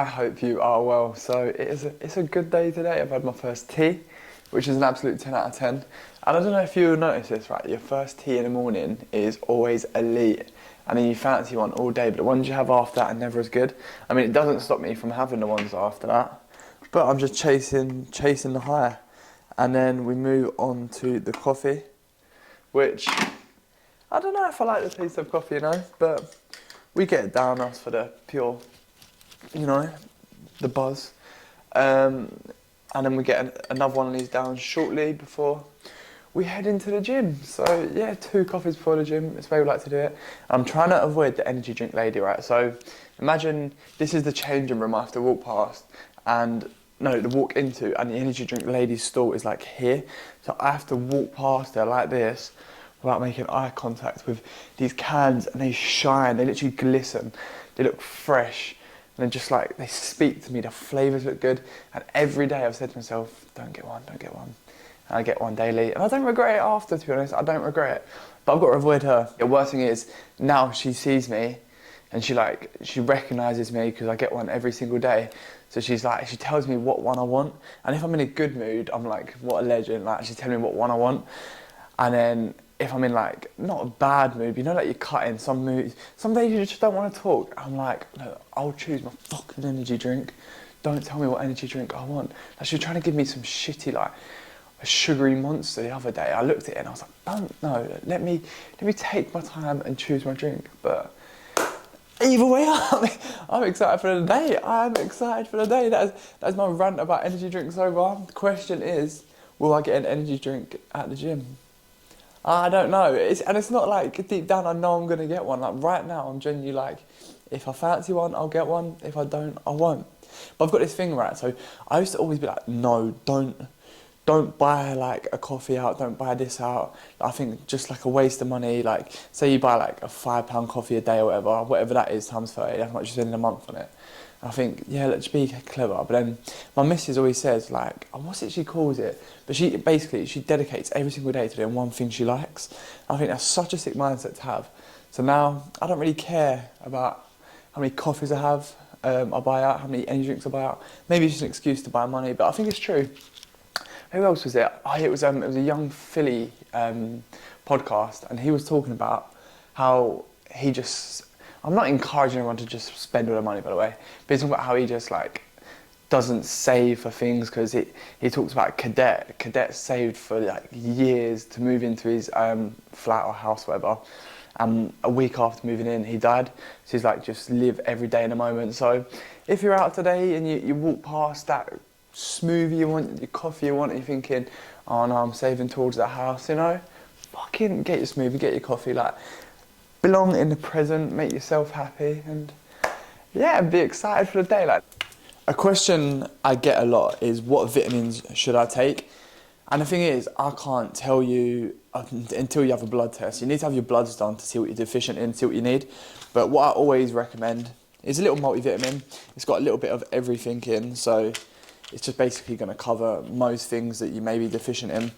I hope you are well. So it's a good day today. I've had my first tea, which is an absolute 10 out of 10. And I don't know if you'll notice this, right? Your first tea in the morning is always elite. And then you fancy one all day, but the ones you have after that are never as good. I mean, it doesn't stop me from having the ones after that, but I'm just chasing the high. And then we move on to the coffee, which I don't know if I like the taste of coffee, but we get it down us for the pure, the buzz. And then we get another one of these down shortly before we head into the gym. So yeah, 2 coffees before the gym, it's the way we like to do it. I'm trying to avoid the energy drink lady, right? So imagine this is the changing room I have to walk past, and no, to walk into, and the energy drink lady's stall is like here. So I have to walk past her like this without making eye contact with these cans, and they shine, they literally glisten, they look fresh, and they're just like, they speak to me, the flavours look good, and every day I've said to myself, don't get one. And I get one daily, and I don't regret it after, to be honest, I don't regret it, but I've got to avoid her. The worst thing is, now she sees me, and she recognises me because I get one every single day. So she tells me what one I want, and if I'm in a good mood, I'm like, what a legend, like she's telling me what one I want. And then if I'm in like, not a bad mood, but like you're cutting some moods, some days you just don't want to talk. I'm like, no, I'll choose my fucking energy drink. Don't tell me what energy drink I want. Like she was trying to give me some shitty, like, a sugary monster the other day. I looked at it and I was like, let me take my time and choose my drink. But either way, I'm excited for the day. I'm excited for the day. That's my rant about energy drinks over. The question is, will I get an energy drink at the gym? I don't know. It's not like deep down I know I'm going to get one. Like right now, I'm genuinely like, if I fancy one, I'll get one. If I don't, I won't. But I've got this thing, right? So I used to always be like, no, don't buy like a coffee out, don't buy this out. I think just like a waste of money. Like say you buy like a £5 coffee a day or whatever that is times 30, that's much you spend in a month on it. And I think, yeah, let's be clever. But then my missus always says like, what's it she calls it? But she dedicates every single day to doing one thing she likes. I think that's such a sick mindset to have. So now I don't really care about how many coffees I have, I buy out, how many energy drinks I buy out. Maybe it's just an excuse to buy money, but I think it's true. Who else was it? It was a Young Philly podcast, and he was talking about how he just. I'm not encouraging everyone to just spend all their money, by the way, but he's talking about how he just like doesn't save for things because he talks about Cadet. Cadet saved for like years to move into his flat or house, whatever. And a week after moving in, he died. So he's like, just live every day in the moment. So if you're out today and you walk past that smoothie you want, your coffee you want, and you're thinking, oh no, I'm saving towards that house, fucking get your smoothie, get your coffee, like, belong in the present, make yourself happy, and yeah, be excited for the day. Like, a question I get a lot is, what vitamins should I take? And the thing is, I can't tell you until you have a blood test. You need to have your bloods done to see what you're deficient in, see what you need. But what I always recommend is a little multivitamin. It's got a little bit of everything in, so it's just basically going to cover most things that you may be deficient in.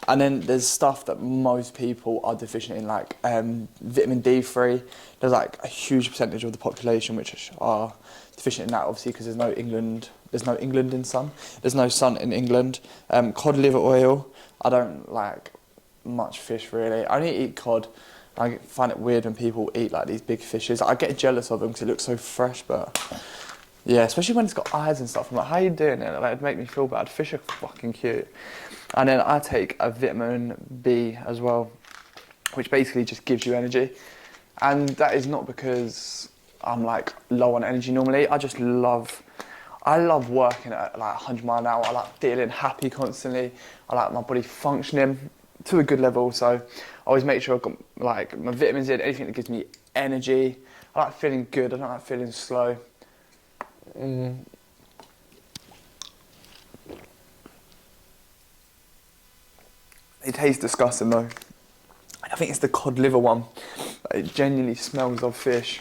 And then there's stuff that most people are deficient in, like vitamin D3. There's like a huge percentage of the population which are deficient in that, obviously, because there's no England in sun. There's no sun in England. Cod liver oil. I don't like much fish, really. I only eat cod. I find it weird when people eat like these big fishes. I get jealous of them because it looks so fresh, but yeah, especially when it's got eyes and stuff. I'm like, how are you doing it? Like, it'd make me feel bad. Fish are fucking cute. And then I take a vitamin B as well, which basically just gives you energy. And that is not because I'm like low on energy normally. I love working at like 100 mile an hour. I like feeling happy constantly. I like my body functioning to a good level. So I always make sure I've got like my vitamins in, anything that gives me energy. I like feeling good. I don't like feeling slow. They taste disgusting though. I think it's the cod liver one. It genuinely smells of fish.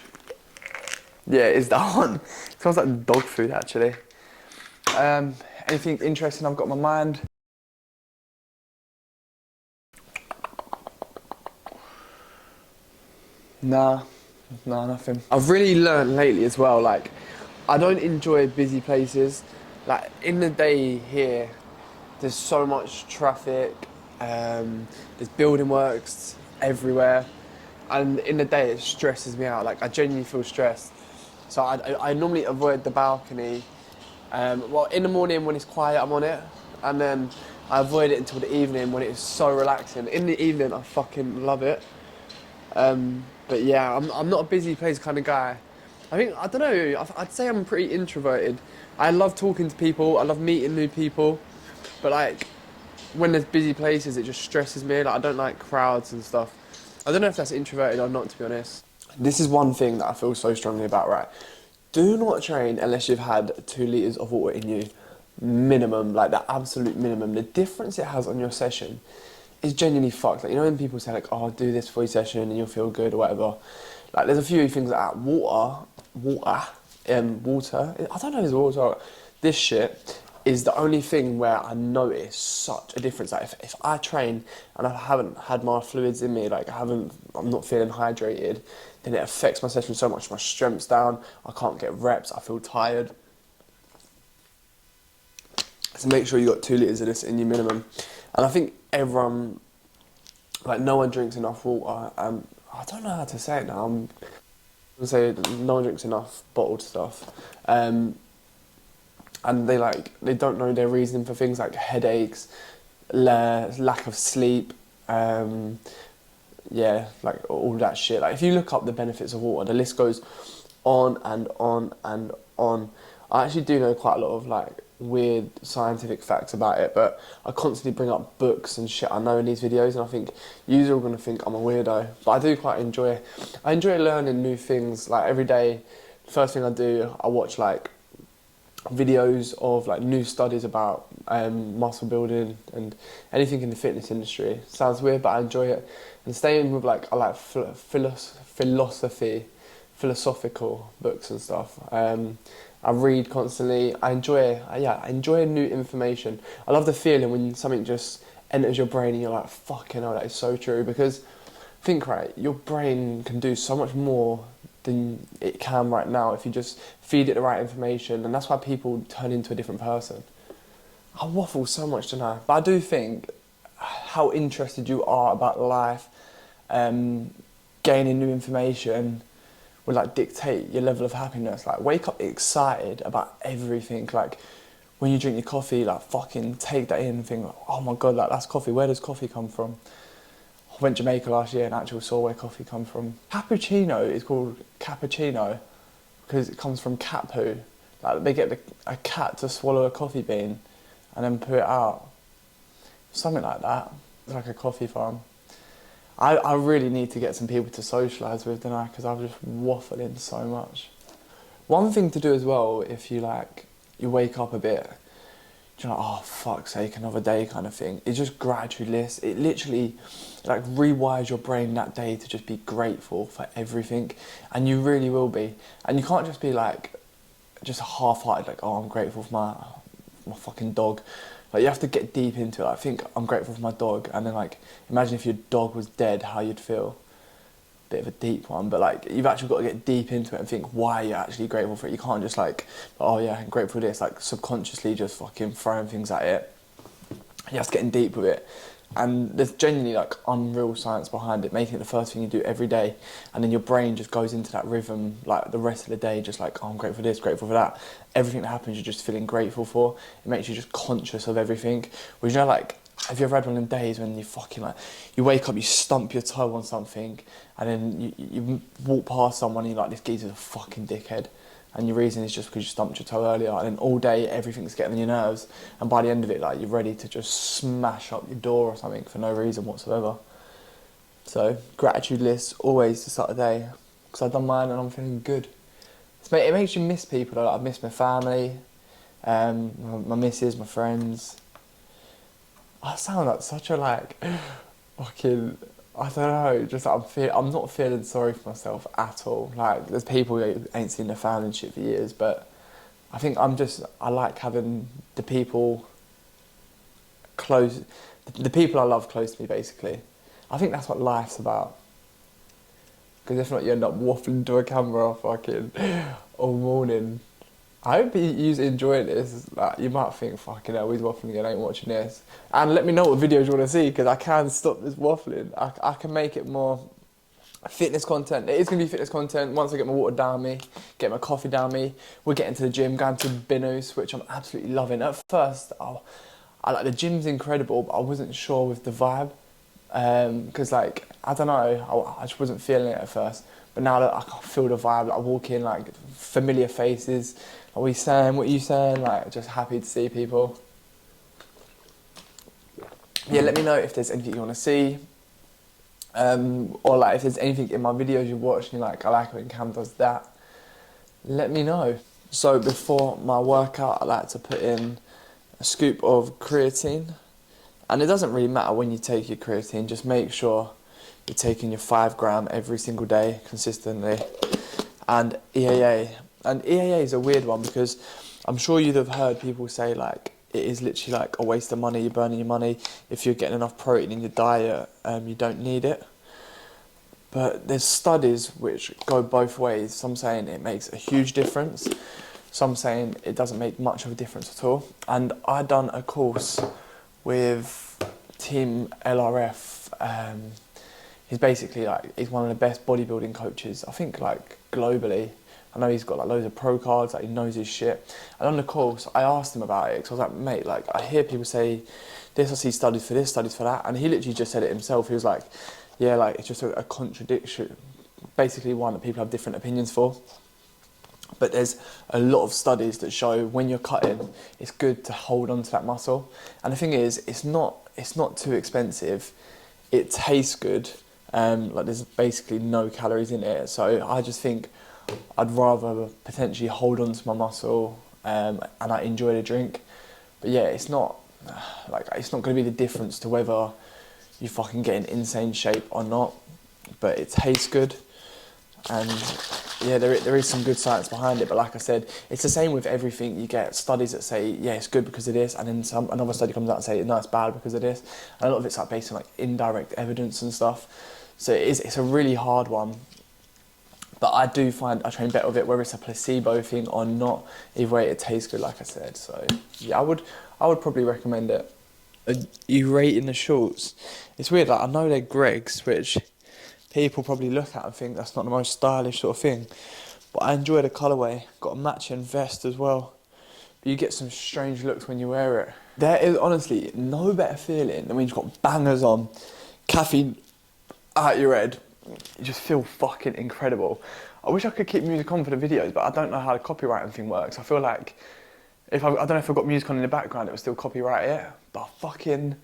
Yeah, it is that one. It smells like dog food actually. Anything interesting I've got in my mind? Nah, nothing. I've really learned lately as well, like, I don't enjoy busy places. Like in the day here, there's so much traffic. There's building works everywhere, and in the day it stresses me out. Like I genuinely feel stressed. So I normally avoid the balcony. Well, in the morning when it's quiet, I'm on it, and then I avoid it until the evening when it's so relaxing. In the evening, I fucking love it. But yeah, I'm not a busy place kind of guy. I don't know. I'd say I'm pretty introverted. I love talking to people. I love meeting new people. But like when there's busy places, it just stresses me. Like I don't like crowds and stuff. I don't know if that's introverted or not, to be honest. This is one thing that I feel so strongly about. Right, do not train unless you've had 2 liters of water in you, minimum, like the absolute minimum. The difference it has on your session is genuinely fucked. Like, you know when people say like, "Oh, do this for your session and you'll feel good" or whatever. Like, there's a few things like that. Water. I don't know if it's water. This shit is the only thing where I notice such a difference. Like, if I train and I haven't had my fluids in me, like I'm not feeling hydrated, then it affects my session so much. My strength's down. I can't get reps. I feel tired. So make sure you got 2 liters of this in your minimum. And I think everyone, like no one drinks enough water. I don't know how to say it now. I'm gonna say no one drinks enough bottled stuff. And they don't know their reason for things like headaches, lack of sleep, yeah, like all that shit. Like if you look up the benefits of water, the list goes on and on and on. I actually do know quite a lot of like weird scientific facts about it, but I constantly bring up books and shit I know in these videos, and I think you're all gonna think I'm a weirdo. But I do quite enjoy. I enjoy learning new things. Like every day, first thing I do, I watch like videos of like new studies about muscle building and anything in the fitness industry. Sounds weird, but I enjoy it. And staying with like I like philosophical books and stuff. I read constantly. I enjoy new information. I love the feeling when something just enters your brain and you're like, fucking hell, that is so true. Because think right, your brain can do so much more than it can right now if you just feed it the right information, and that's why people turn into a different person. I waffle so much tonight, but I do think how interested you are about life, um, gaining new information will like dictate your level of happiness. Like wake up excited about everything. Like when you drink your coffee, like fucking take that in and think, oh my god, like that's coffee. Where does coffee come from? I went to Jamaica last year and actually saw where coffee comes from. Cappuccino is called cappuccino because it comes from cat poo. Like they get a cat to swallow a coffee bean and then poo it out. Something like that. It's like a coffee farm. I really need to get some people to socialise with, don't I? Because I've just waffled in so much. One thing to do as well, if you like, you wake up a bit, you're like, oh fuck's sake, another day kind of thing. It's just gratitude list. It literally like rewires your brain that day to just be grateful for everything, and you really will be. And you can't just be like, just half-hearted, like, oh, I'm grateful for my fucking dog. Like you have to get deep into it. I think I'm grateful for my dog, and then like imagine if your dog was dead, how you'd feel. Bit of a deep one, but like you've actually got to get deep into it and think why you're actually grateful for it. You can't just like, oh yeah, I'm grateful for this, like subconsciously just fucking throwing things at it. You have to get in deep with it. And there's genuinely like unreal science behind it, making it the first thing you do every day, and then your brain just goes into that rhythm like the rest of the day, just like, oh, I'm grateful for this, grateful for that. Everything that happens you're just feeling grateful for. It makes you just conscious of everything. Whereas, you know, like, have you ever had one of them days when you fucking like, you wake up, you stump your toe on something, and then you walk past someone and you're like, this geezer's a fucking dickhead. And your reason is just because you stumped your toe earlier, and then all day everything's getting on your nerves, and by the end of it, like, you're ready to just smash up your door or something for no reason whatsoever. So gratitude list always to start the day, because I've done mine and I'm feeling good. It makes you miss people though. Like, I miss my family, my missus, my friends. I sound like such a like fucking, I don't know, just I'm not feeling sorry for myself at all. Like there's people who ain't seen their family and shit for years, but I think I like having the people close, the people I love close to me basically. I think that's what life's about. Because if not, you end up waffling to a camera fucking all morning. I hope you's enjoying this. Like, you might think, fucking hell, he's waffling again, I ain't watching this. And let me know what videos you want to see, because I can stop this waffling. I can make it more fitness content. It is going to be fitness content once I get my water down me, get my coffee down me. We're getting to the gym, going to Binus, which I'm absolutely loving. At first, I like the gym's incredible, but I wasn't sure with the vibe. Because like, I don't know, I just wasn't feeling it at first. But now that I can feel the vibe, like I walk in, like familiar faces, like, what are you saying, what are you saying, like just happy to see people. Yeah, let me know if there's anything you want to see. Or like if there's anything in my videos you watch and you're like, I like it when Cam does that, let me know. So before my workout, I like to put in a scoop of creatine. And it doesn't really matter when you take your creatine, just make sure you're taking your 5 gram every single day consistently. And EAA. And EAA is a weird one because I'm sure you'd have heard people say like, it is literally like a waste of money, you're burning your money. If you're getting enough protein in your diet, you don't need it. But there's studies which go both ways. Some saying it makes a huge difference. Some saying it doesn't make much of a difference at all. And I done a course with Team LRF. He's basically like, he's one of the best bodybuilding coaches, I think like globally. I know he's got like loads of pro cards, like he knows his shit. And on the course, I asked him about it, because I was like, mate, like I hear people say this, I see studies for this, studies for that. And he literally just said it himself. He was like, yeah, like it's just a contradiction, basically one that people have different opinions for. But there's a lot of studies that show when you're cutting, it's good to hold on to that muscle. And the thing is, it's not too expensive. It tastes good. Like there's basically no calories in it. So I just think I'd rather potentially hold on to my muscle, and I enjoy the drink. But yeah, it's not going to be the difference to whether you fucking get in insane shape or not. But it tastes good. And yeah, there is some good science behind it, but like I said, it's the same with everything. You get studies that say, yeah, it's good because of this, and then another study comes out and say, no, it's bad because of this. And a lot of it's like based on like indirect evidence and stuff. So it's a really hard one. But I do find I train better with it, whether it's a placebo thing or not. Either way, it tastes good, like I said. So yeah, I would probably recommend it. You rating the shorts? It's weird. Like I know they're Greg's, which people probably look at and think that's not the most stylish sort of thing. But I enjoy the colourway. Got a matching vest as well. But you get some strange looks when you wear it. There is honestly no better feeling than when you've got bangers on, caffeine out your head. You just feel fucking incredible. I wish I could keep music on for the videos, but I don't know how the copywriting thing works. I feel like if I don't know if I've got music on in the background, it would still copyright it. But fucking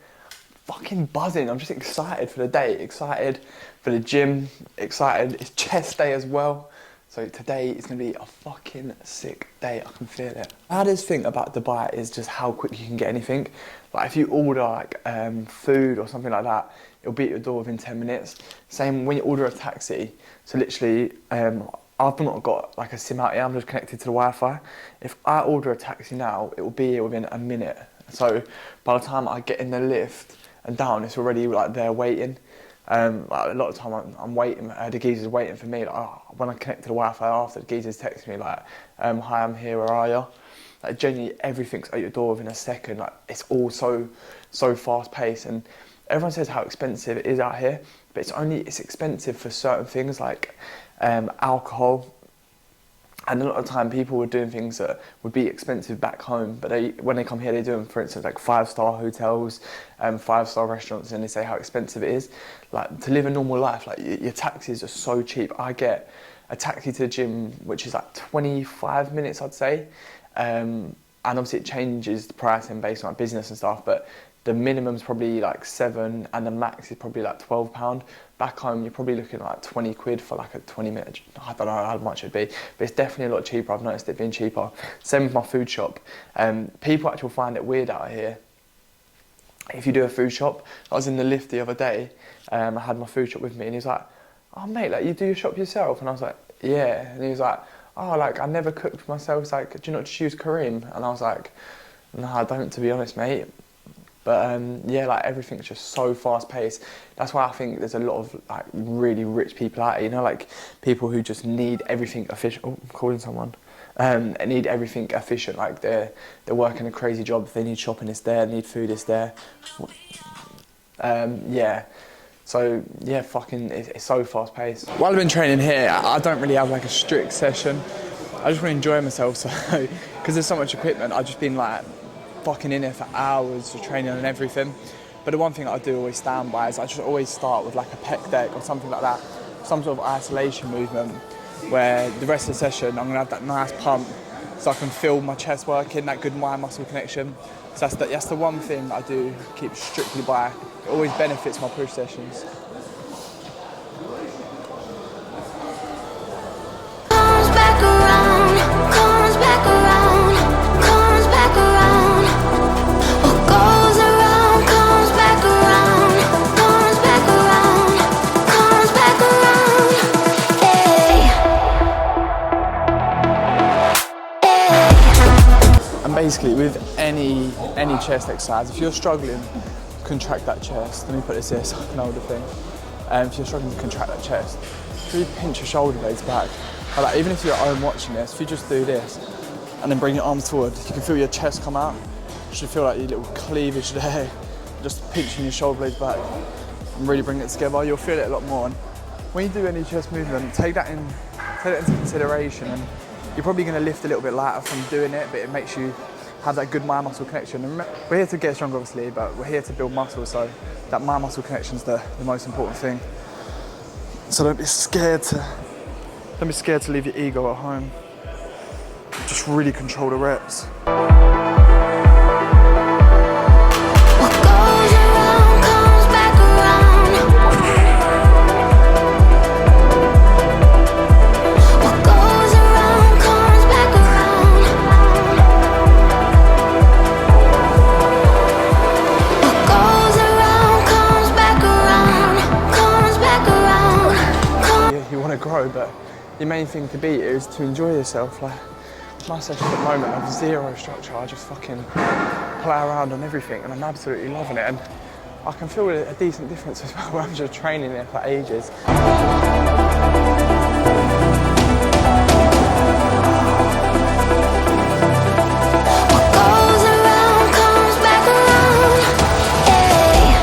buzzing. I'm just excited for the day, excited for the gym, excited. It's chest day as well. So today is going to be a fucking sick day. I can feel it. The hardest thing about Dubai is just how quick you can get anything. Like if you order like food or something like that, it'll be at your door within 10 minutes. Same when you order a taxi. So literally, I've not got like a SIM out here, I'm just connected to the Wi-Fi. If I order a taxi now, it will be here within a minute. So by the time I get in the lift and down, it's already like there waiting. Like a lot of time I'm waiting, the geezer's waiting for me. Like, when I connect to the Wi-Fi after, the geezer's texting me like, hi, I'm here, where are you? Like genuinely everything's at your door within a second. Like it's all so fast paced, and everyone says how expensive it is out here, but it's expensive for certain things like alcohol. And a lot of the time people were doing things that would be expensive back home, but when they come here, they do them, for instance, like 5-star hotels, 5-star restaurants, and they say how expensive it is. Like to live a normal life, like your taxis are so cheap. I get a taxi to the gym, which is like 25 minutes, I'd say. And obviously it changes the pricing based on like business and stuff, but the minimum's probably like £7 and the max is probably like £12. Back home, you're probably looking at like 20 quid for like a 20-minute, I don't know how much it'd be, but it's definitely a lot cheaper. I've noticed it being cheaper. Same with my food shop. People actually find it weird out here. If you do a food shop, I was in the lift the other day, I had my food shop with me, and he was like, oh mate, like you do your shop yourself? And I was like, yeah. And he was like, oh, like I never cooked for myself. He's like, do you not just use Kareem? And I was like, no, I don't, to be honest, mate. But yeah, like everything's just so fast paced. That's why I think there's a lot of like really rich people out here, you know, like people who just need everything official. Oh, I'm calling someone. They need everything efficient, like they're working a crazy job. If they need shopping, it's there. Need food, it's there. Yeah. So yeah, it's so fast paced. While I've been training here, I don't really have like a strict session. I just want to enjoy myself. So because there's so much equipment, I've just been like fucking in here for hours for training and everything. But the one thing I do always stand by is I just always start with like a pec deck or something like that, some sort of isolation movement, where the rest of the session I'm gonna have that nice pump, so I can feel my chest working, that good mind-muscle connection. So that's the one thing I do keep strictly by. It always benefits my push sessions. Comes back around, comes back around, comes back around. What goes around comes back around, comes back around, comes back around. Hey. Hey. And basically with any chest exercise, if you're struggling to contract that chest, let me put this here so I can hold the thing. If you're struggling to contract that chest, if you pinch your shoulder blades back, like even if you're at home watching this, if you just do this and then bring your arms forward, you can feel your chest come out. You should feel like your little cleavage there, just pinching your shoulder blades back and really bring it together. You'll feel it a lot more. And when you do any chest movement, take that into consideration, and you're probably going to lift a little bit lighter from doing it, but it makes you have that good mind-muscle connection. And remember, we're here to get stronger, obviously, but we're here to build muscle, so that mind-muscle connection is the most important thing. So don't be scared to leave your ego at home. Just really control the reps. What goes around comes back around. What goes around comes back around. What goes around comes back around, comes back around. Yeah, you want to grow, but your main thing to be is to enjoy yourself. Like my session at the moment, I have zero structure. I just fucking play around on everything, and I'm absolutely loving it. And I can feel a decent difference as well, where I'm just training there for ages. What goes around comes back around. Hey. Hey.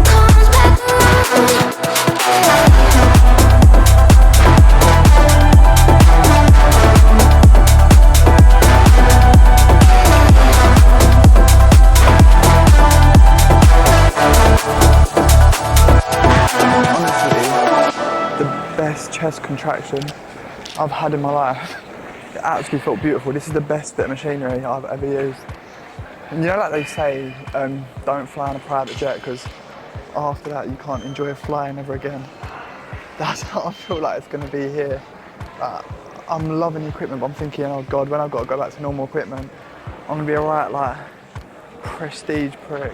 Comes back around. Honestly, the best chest contraction I've had in my life. It actually felt beautiful. This is the best bit of machinery I've ever used. And you know, like they say, don't fly on a private jet, because after that you can't enjoy flying ever again. That's how I feel like it's going to be here. I'm loving the equipment, but I'm thinking, oh God, when I've got to go back to normal equipment, I'm going to be a right, like, prestige prick.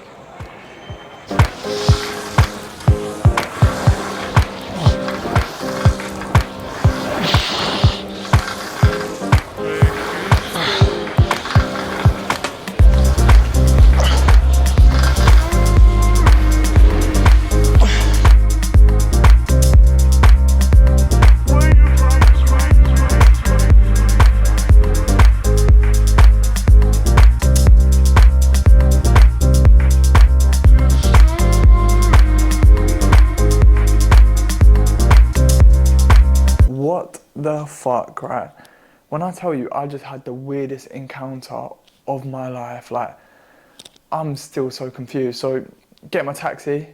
What the fuck, right? When I tell you I just had the weirdest encounter of my life, like, I'm still so confused. So, get my taxi,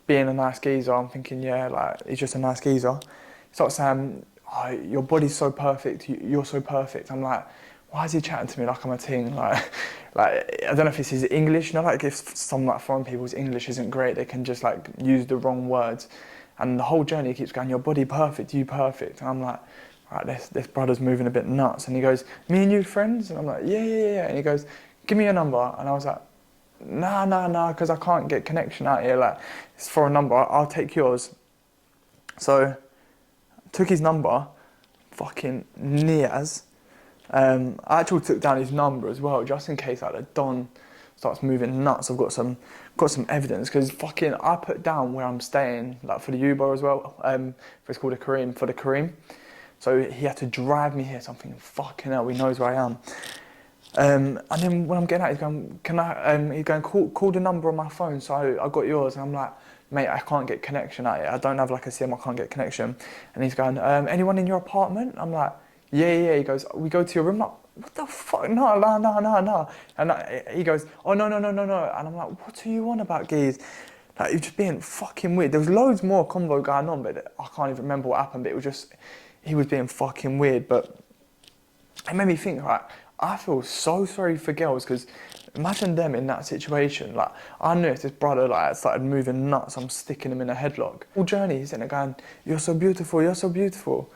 being a nice geezer, I'm thinking, yeah, like, he's just a nice geezer. He starts saying, oh, your body's so perfect, you're so perfect. I'm like, why is he chatting to me like I'm a ting? Like, I don't know if this is English, you know, like if some like foreign people's English isn't great, they can just like use the wrong words. And the whole journey he keeps going, your body perfect, you perfect. And I'm like, right, this brother's moving a bit nuts. And he goes, me and you friends? And I'm like, yeah. And he goes, give me your number. And I was like, nah, because I can't get connection out here. Like, it's for a number, I'll take yours. So, took his number, fucking Niaz. I actually took down his number as well, just in case like the Don starts moving nuts. I've got some evidence, because fucking I put down where I'm staying, like for the U-Bar as well. It's called a Kareem, for the Kareem. So he had to drive me here. So I'm thinking, fucking hell, he knows where I am. And then when I'm getting out, he's going, can I? He's going, call the number on my phone. So I got yours, and I'm like, mate, I can't get connection out here. I don't have like a SIM, I can't get connection. And he's going, anyone in your apartment? I'm like, yeah. He goes, we go to your room. I'm like, what the fuck? No. And he goes, oh, no. And I'm like, what are you on about, geez? Like, he was just being fucking weird. There was loads more convo going on, but I can't even remember what happened. But it was just, he was being fucking weird. But it made me think, right, I feel so sorry for girls, because imagine them in that situation. Like, I knew if this brother like started moving nuts, I'm sticking him in a headlock. All journey, he's in there going, you're so beautiful.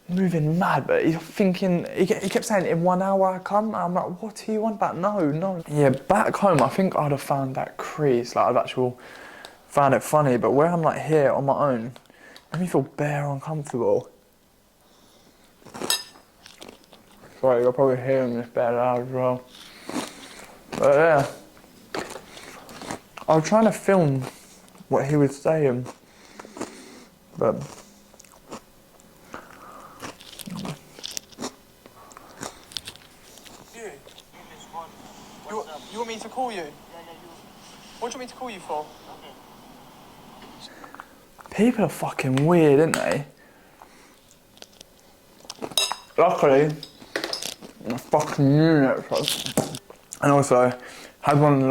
Moving mad, but he's thinking, he kept saying, in 1 hour I come. And I'm like, what do you want back? No. Yeah, back home, I think I'd have found that crease, like I've actually found it funny, but where I'm like here on my own, made me feel bare uncomfortable. Sorry, you're probably hearing this better loud as well. But yeah, I was trying to film what he was saying, but you want me to call you? Yeah, what do you want me to call you for? People are fucking weird, aren't they? Luckily, I fucking knew it. And also, had one of the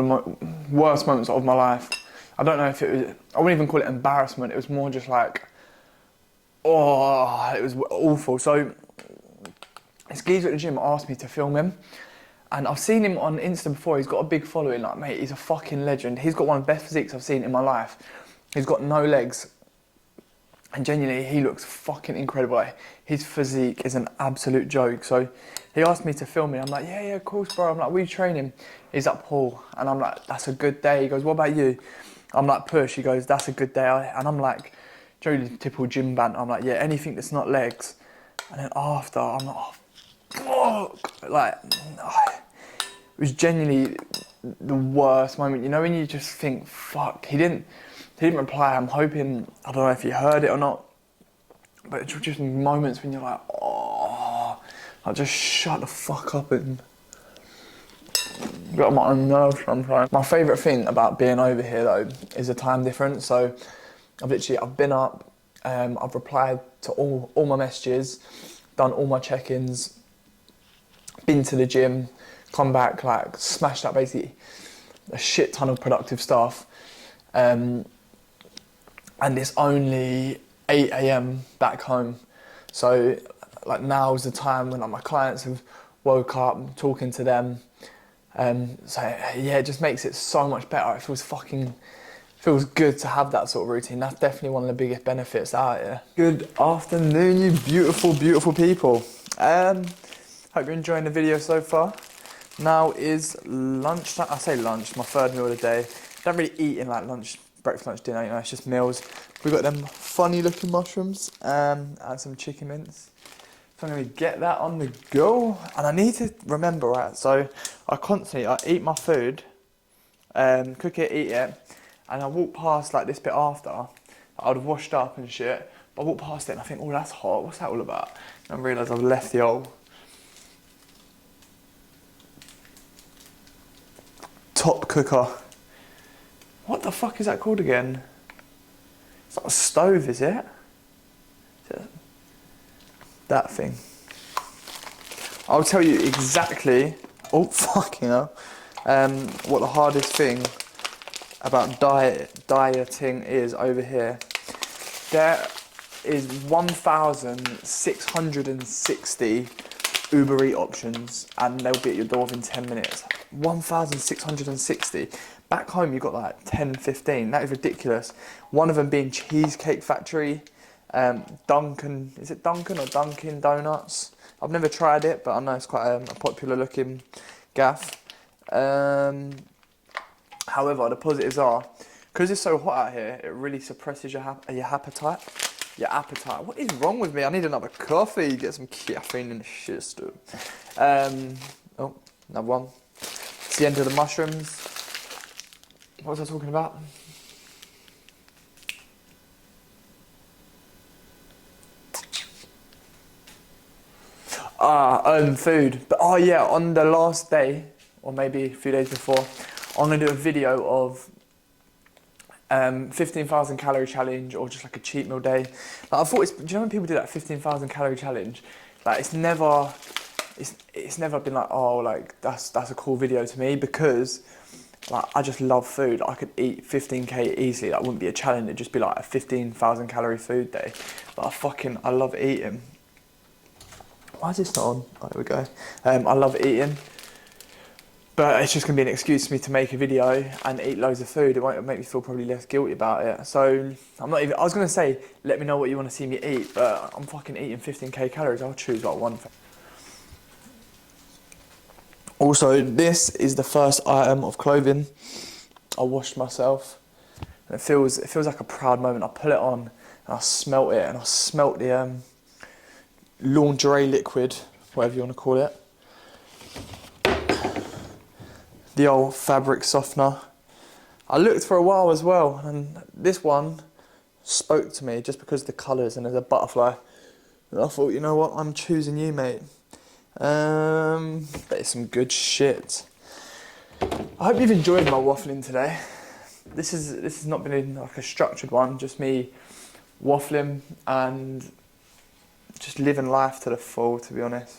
worst moments of my life. I don't know if it was, I wouldn't even call it embarrassment, it was more just like, oh, it was awful. So, this geezer at the gym asked me to film him. And I've seen him on Insta before, he's got a big following, like, mate, he's a fucking legend. He's got one of the best physiques I've seen in my life. He's got no legs. And genuinely, he looks fucking incredible. Like, his physique is an absolute joke. So he asked me to film it. I'm like, yeah, of course, bro. I'm like, we training. He's like, Paul. And I'm like, that's a good day. He goes, what about you? I'm like, push. He goes, that's a good day. And I'm like, Joe, typical gym banter. I'm like, yeah, anything that's not legs. And then after, I'm like, oh, fuck. Like, it was genuinely the worst moment. You know, when you just think, fuck, he didn't reply. I'm hoping, I don't know if you heard it or not, but it's just moments when you're like, oh, like just shut the fuck up and get on my own nerves sometimes. My favourite thing about being over here though is the time difference. So I've been up, I've replied to all my messages, done all my check-ins, been to the gym, come back, like smashed up basically a shit ton of productive stuff. And it's only 8 AM back home. So like now's the time when like, my clients have woke up, I'm talking to them. So yeah, it just makes it so much better. It feels good to have that sort of routine. That's definitely one of the biggest benefits out here. Good afternoon, you beautiful, beautiful people. Hope you're enjoying the video so far. Now is lunch time. I say lunch, my third meal of the day. Don't really eat in like lunch, breakfast, lunch, dinner, you know, it's just meals. We've got them funny looking mushrooms and some chicken mince. So I'm gonna get that on the go. And I need to remember, right, so I eat my food, cook it, eat it, and I walk past like this bit after, I would have washed up and shit, but I walk past it and I think, oh, that's hot, what's that all about? And I realise I've left the old top cooker. What the fuck is that called again? It's not a stove, is it? That thing. I'll tell you exactly, oh fucking hell, what the hardest thing about dieting is over here. There is 1,660 Uber Eats options and they'll be at your door within 10 minutes. 1,660. Back home, you've got like 10, 15. That is ridiculous. One of them being Cheesecake Factory, Dunkin', is it Dunkin' or Dunkin' Donuts? I've never tried it, but I know it's quite a popular looking gaff. However, the positives are, because it's so hot out here, it really suppresses your appetite. your appetite. What is wrong with me? I need another coffee. Get some caffeine in the system. Oh, another one. It's the end of the mushrooms. What was I talking about? Food. But oh yeah, on the last day, or maybe a few days before, I'm gonna do a video of 15,000 calorie challenge, or just like a cheat meal day. Like I thought, do you know when people do that 15,000 calorie challenge? Like it's never been like, oh, like that's a cool video to me, because like I just love food. I could eat 15k easily. That wouldn't be a challenge. It'd just be like a 15,000 calorie food day. But I love eating. Why is this not on? Oh, there we go. I love eating, but it's just gonna be an excuse for me to make a video and eat loads of food. It won't make me feel probably less guilty about it. So I'm not even. I was gonna say, let me know what you want to see me eat, but I'm fucking eating 15k calories. I'll choose like one thing. Also, this is the first item of clothing I washed myself, and it feels like a proud moment. I put it on and I smelt it, and I smelt the lingerie liquid, whatever you want to call it. The old fabric softener. I looked for a while as well, and this one spoke to me just because of the colours, and there's a butterfly. And I thought, you know what, I'm choosing you, mate. But it's some good shit. I hope you've enjoyed my waffling today. This has not been like a structured one, just me waffling and just living life to the full, to be honest.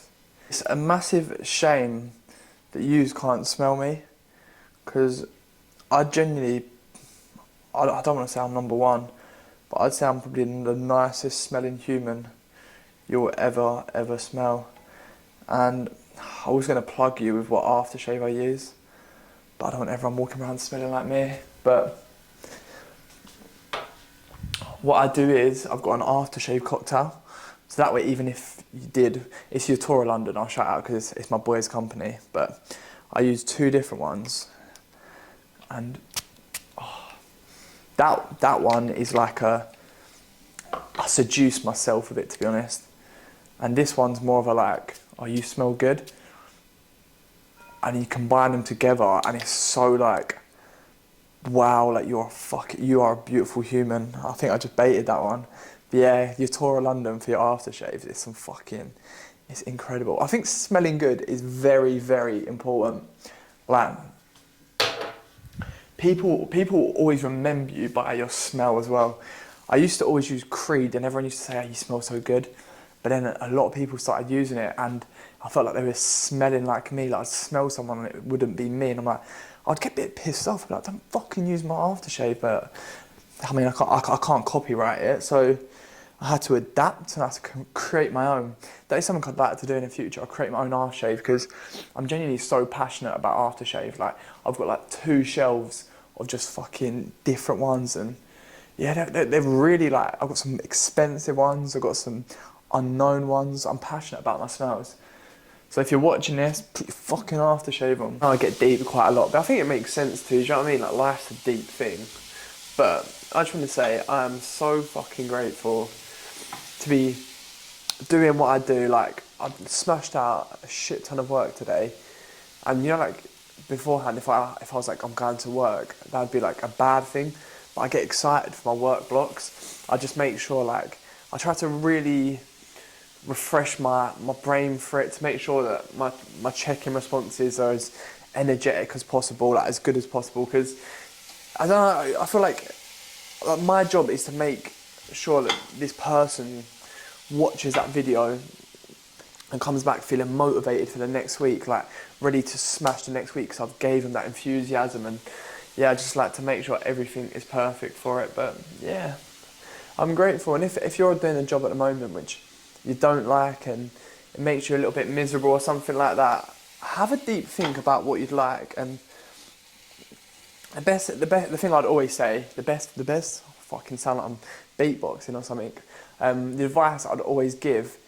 It's a massive shame that yous can't smell me, because I genuinely, I don't want to say I'm number one, but I'd say I'm probably the nicest smelling human you'll ever smell. And I was going to plug you with what aftershave I use, but I don't want everyone walking around smelling like me. But what I do is, I've got an aftershave cocktail, so that way, even if you did, it's your tour of London, I'll shout out because it's my boy's company, but I use 2 different ones, and that one is like I seduce myself with it, to be honest, and this one's more of a like, oh, you smell good, and you combine them together, and it's so like, wow, like you are a beautiful human. I think I just baited that one. But yeah, your tour of London for your aftershave, it's incredible. I think smelling good is very, very important. Like, people always remember you by your smell as well. I used to always use Creed, and everyone used to say, oh, you smell so good. But then a lot of people started using it, and I felt like they were smelling like me. Like I'd smell someone and it wouldn't be me, and I'm like, I'd get a bit pissed off. Like, don't fucking use my aftershave. But I mean, I can't copyright it, so I had to adapt and I had to create my own. That is something I'd like to do in the future. I'll create my own aftershave, because I'm genuinely so passionate about aftershave. Like, I've got like 2 shelves of just fucking different ones, and yeah, they're really like, I've got some expensive ones, I've got some unknown ones. I'm passionate about my smells. So if you're watching this, put your fucking aftershave on. I get deep quite a lot, but I think it makes sense too, do you know what I mean? Like, life's a deep thing. But I just want to say, I am so fucking grateful to be doing what I do. Like, I've smashed out a shit ton of work today. And you know, like, beforehand, if I was like, I'm going to work, that'd be like a bad thing. But I get excited for my work blocks. I just make sure, like, I try to really refresh my brain for it, to make sure that my check-in responses are as energetic as possible, like as good as possible, because I don't know, I feel like my job is to make sure that this person watches that video and comes back feeling motivated for the next week, like ready to smash the next week, because I've gave them that enthusiasm. And yeah, I just like to make sure everything is perfect for it. But yeah, I'm grateful. And if you're doing a job at the moment which you don't like and it makes you a little bit miserable or something like that, have a deep think about what you'd like. And the thing I'd always say, the best, I fucking sound like I'm beatboxing or something. The advice I'd always give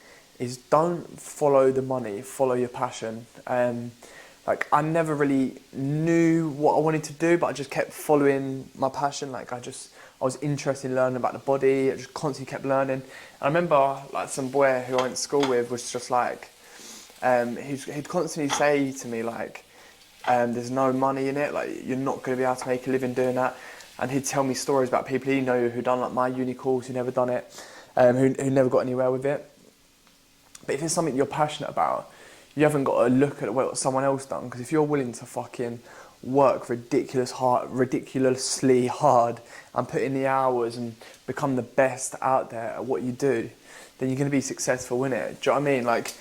is, don't follow the money, follow your passion. Like, I never really knew what I wanted to do, but I just kept following my passion. Like, I just I was interested in learning about the body. I just constantly kept learning. And I remember like some boy who I went to school with was just like, he'd constantly say to me like, there's no money in it, like you're not going to be able to make a living doing that. And he'd tell me stories about people he knew who'd done like my uni course, who never done it, who never got anywhere with it. But if it's something you're passionate about, you haven't got to look at what someone else done, because if you're willing to fucking work ridiculously hard and put in the hours and become the best out there at what you do, then you're going to be successful in it. Do you know what I mean? Like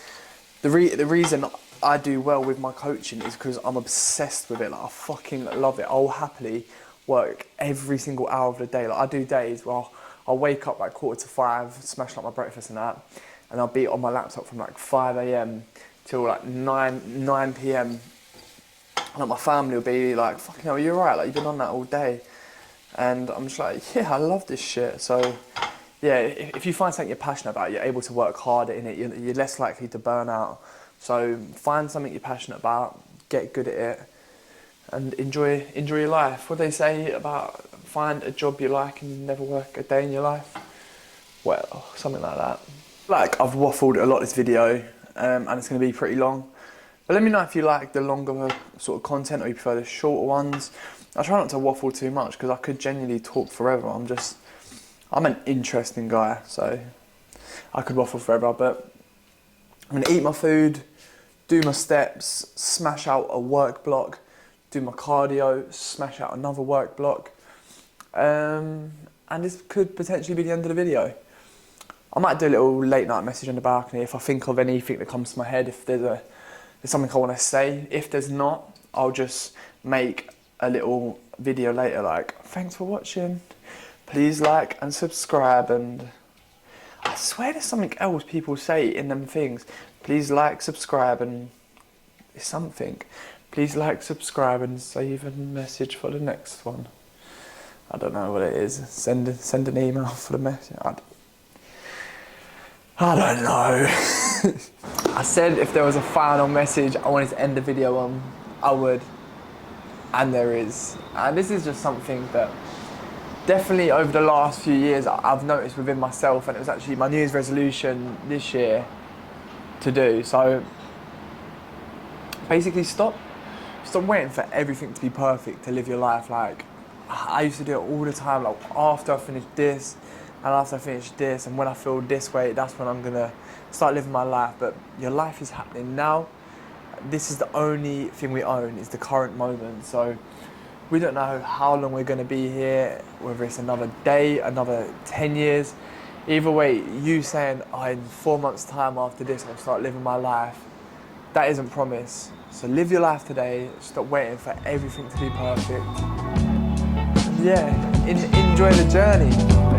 the reason I do well with my coaching is because I'm obsessed with it. Like I fucking love it. I'll happily work every single hour of the day. Like I do days where I'll wake up like 4:45, smash up my breakfast and that, and I'll be on my laptop from like 5 a.m. till like 9 p.m. Like my family will be like, fucking hell, you're right, like you've been on that all day. And I'm just like, yeah, I love this shit. So yeah, if you find something you're passionate about, you're able to work harder in it, you're less likely to burn out. So find something you're passionate about, get good at it, and enjoy your life. What do they say about find a job you like and never work a day in your life? Well, something like that. Like I've waffled a lot this video, and it's going to be pretty long. But let me know if you like the longer sort of content or you prefer the shorter ones. I try not to waffle too much because I could genuinely talk forever. I'm an interesting guy, so I could waffle forever. But I'm going to eat my food, do my steps, smash out a work block, do my cardio, smash out another work block. And this could potentially be the end of the video. I might do a little late night message on the balcony if I think of anything that comes to my head, if there's something I want to say. If there's not, I'll just make a little video later like, thanks for watching, please like and subscribe. And I swear there's something else people say in them things. Please like, subscribe, and it's something. Please like, subscribe, and save a message for the next one. I don't know what it is. Send an email for the message. I don't know. I said if there was a final message I wanted to end the video on, I would. And there is. And this is just something that definitely over the last few years I've noticed within myself, and it was actually my New Year's resolution this year to do. So basically stop waiting for everything to be perfect to live your life. Like I used to do it all the time, like after I finished this, and after I finish this, and when I feel this way, that's when I'm gonna start living my life. But your life is happening now. This is the only thing we own, is the current moment. So we don't know how long we're gonna be here, whether it's another day, another 10 years. Either way, you saying, oh, in 4 months' time after this, I'll start living my life, that isn't promise. So live your life today, stop waiting for everything to be perfect. And yeah, enjoy the journey.